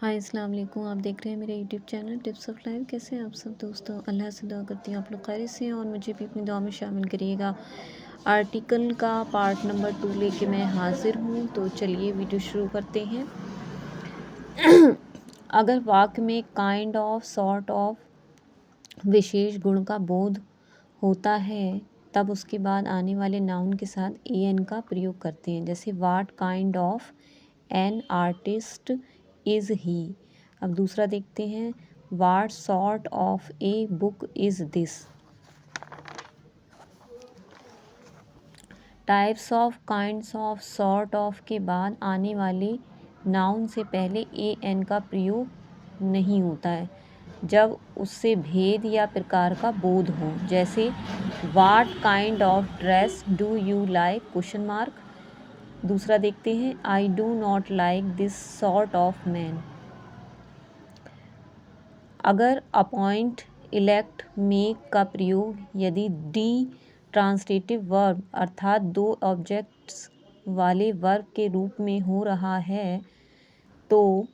हाय अस्सलाम वालेकुम। आप देख रहे हैं मेरे YouTube channel tips of life. कैसे हैं आप सब दोस्तों? अल्लाह से दुआ करती हूँ आप लोग खैरियत से हैं और मुझे भी अपनी दुआ में शामिल करिएगा। आर्टिकल का पार्ट नंबर 2 लेके मैं हाजिर हूँ, तो चलिए वीडियो शुरू करते हैं। अगर वाक्य में काइंड ऑफ, सॉर्ट ऑफ, विशेष गुण का बोध होता है तब उसके बाद आने वाले नाउन के साथ एन का प्रयोग करते हैं। जैसे what kind of an artist is he. अब दूसरा देखते हैं, what sort of a book is this. Types of, kinds of, sort of के बाद आने वाले नाउन से पहले ए एन का प्रयोग नहीं होता है जब उससे भेद या प्रकार का बोध हो। जैसे what kind of dress do you like question mark. दूसरा देखते हैं, I do not like this sort of man. अगर अपॉइंट, इलेक्ट, मेक का प्रयोग यदि डी ट्रांसलेटिव वर्ब अर्थात दो ऑब्जेक्ट्स वाले वर्ब के रूप में हो रहा है तो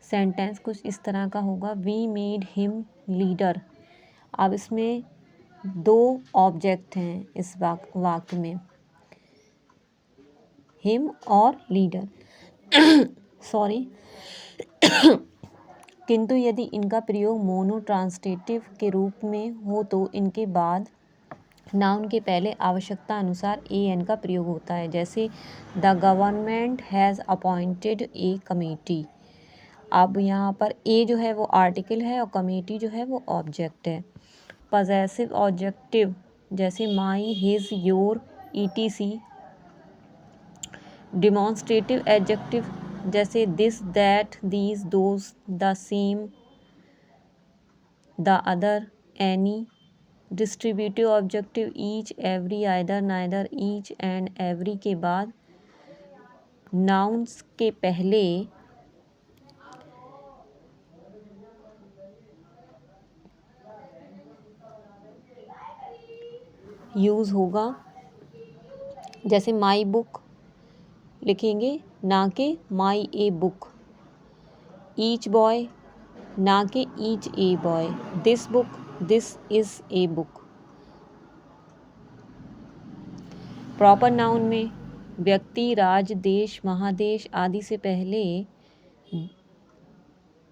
सेंटेंस कुछ इस तरह का होगा, वी मेड हिम लीडर। अब इसमें दो ऑब्जेक्ट हैं इस वाक्य में, हिम और लीडर। सॉरी। किंतु यदि इनका प्रयोग मोनो ट्रांसलेटिव के रूप में हो तो इनके बाद नाउन के पहले आवश्यकता अनुसार ए एन का प्रयोग होता है। जैसे the government has appointed A committee. अब यहाँ पर ए जो है वो आर्टिकल है और कमेटी जो है वो ऑब्जेक्ट है। पजेसिव ऑब्जेक्टिव जैसे my, his, your, ETC. Demonstrative adjective जैसे this, that, these, those, the same, the other, any. Distributive objective each, every, either, neither, each and every के बाद नाउन्स के पहले यूज़ होगा। जैसे माई बुक लिखेंगे ना कि माई ए बुक। ईच बॉय ना कि each a boy. This book, this is a book. Proper noun में व्यक्ति, राज्य, देश, महादेश आदि से पहले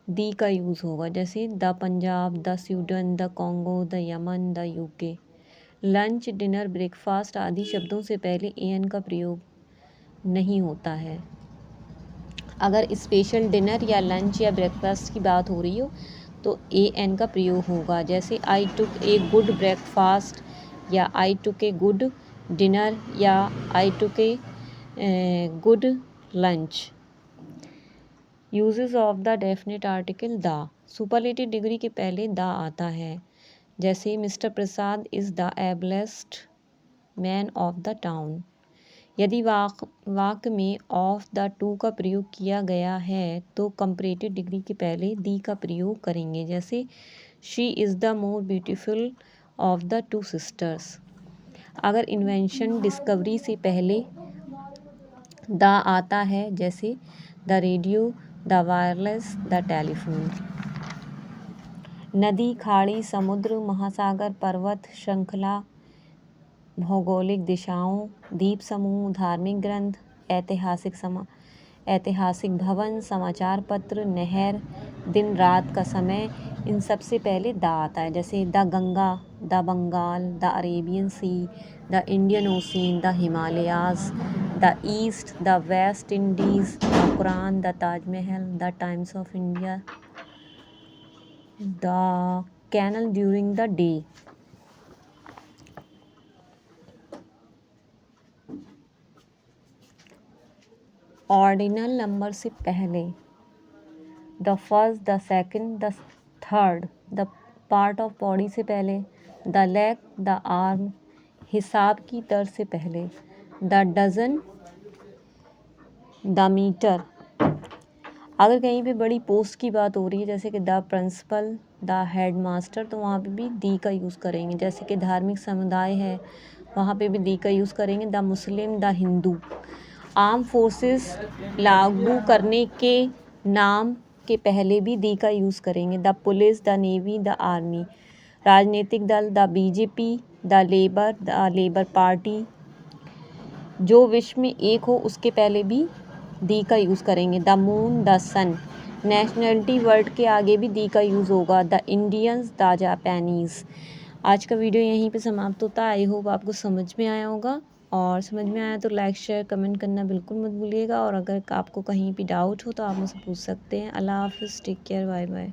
दी का यूज़ होगा। जैसे the Punjab, the Sweden, the Congo, the Yemen, the UK. Lunch, dinner, breakfast आदि शब्दों से पहले ए एन का प्रयोग नहीं होता है। अगर स्पेशल डिनर या लंच या ब्रेकफास्ट की बात हो रही हो तो ए एन का प्रयोग होगा। जैसे आई टुक ए गुड ब्रेकफास्ट या I took a good dinner या I took a good lunch. Uses of the definite article the. Superlative degree के पहले द आता है। जैसे Mr Prasad is the ablest man of the town. यदि वाक्य में ऑफ द टू का प्रयोग किया गया है तो कंपैरेटिव डिग्री के पहले दी का प्रयोग करेंगे। जैसे she is the more beautiful of the two sisters. अगर इन्वेंशन, डिस्कवरी से पहले द आता है, जैसे the radio, the wireless, the telephone. नदी, खाड़ी, समुद्र, महासागर, पर्वत श्रृंखला, भौगोलिक दिशाओं, द्वीप समूह, धार्मिक ग्रंथ, ऐतिहासिक भवन, समाचार पत्र, नहर, दिन रात का समय, इन सब से पहले द आता है। जैसे the Ganga, the Bengal, the Arabian Sea, the Indian Ocean, the Himalayas, the east, the West Indies, the Quran, the Taj Mahal, the Times of India, the canal during the day. Ordinal number से पहले the first, the second, the third. The part of body से पहले the leg, the arm. हिसाब की तर्ज से पहले the dozen, the metre. अगर कहीं पे बड़ी पोस्ट की बात हो रही है जैसे कि the principal, the headmaster, तो वहाँ पे भी दी का यूज़ करेंगे। जैसे कि धार्मिक समुदाय है वहाँ पे भी दी का यूज़ करेंगे, the Muslim, the Hindu. Arm forces लागू करने के नाम के पहले भी दी का यूज़ करेंगे। The police, the navy, the army. राजनीतिक दल, the BJP, the labour party. जो विश्व में एक हो उसके पहले भी दी का यूज़ करेंगे। The moon, the sun. Nationality word के आगे भी दी का यूज़ होगा। The Indians, the Japanese. आज का वीडियो यहीं पे समाप्त होता है। आई होप आपको समझ में आया होगा, और समझ में आया तो लाइक शेयर कमेंट करना बिल्कुल मत भूलिएगा। और अगर आपको कहीं भी डाउट हो तो आप मुझसे पूछ सकते हैं। अल्लाह हाफिज़, टेक केयर, बाय बाय।